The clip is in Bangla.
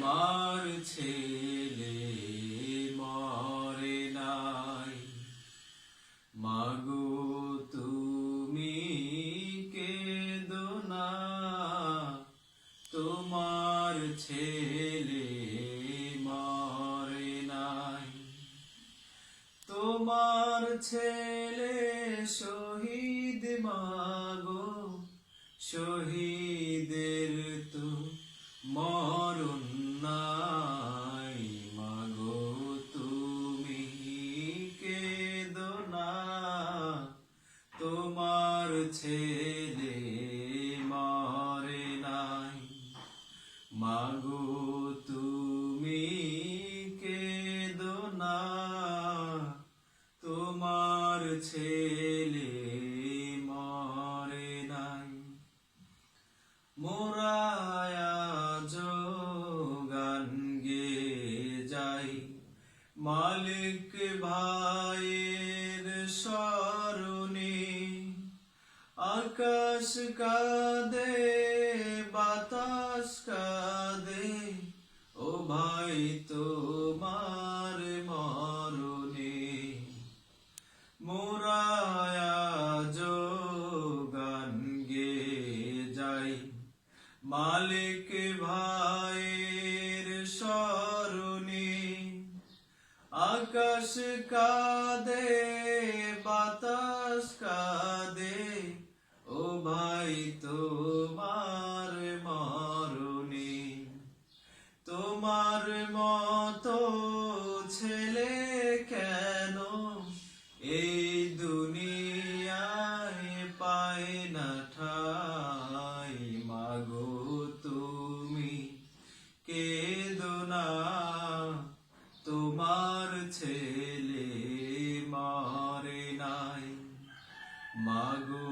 তোমার ছেলে মরে নাই। মাগো তুমি কেঁদো না, তোমার ছেলে মরে নাই। তোমার ছেলে শহীদ মাগো, শহীদের তো মরণ নাই। মাগো তুমি কেঁদো না, তোমার ছেলে মরে নাই। মাগো তুমি কেঁদো না, তোমার ছেলে মরে নাই। মোরা আজো গান গেয়ে যাই মালিক ভাইয়ের স্মরণে। আকাশ কাঁদে বাতাস কাঁদে, ও ভাই তোমার মরণে। মোরা আজো গান গেয়ে যাই মালিক ভাইয়ের স্মরণে। আকাশ কাঁদে বাতাস কাঁদে, ও ভাই তোমার মরণে। তোমার মতো ছেলে কেন এই দুনিয়ায় পায় না ঠাই। মাগো তুমি কেঁদো না, তোমার ছেলে মরে নাই। মাগো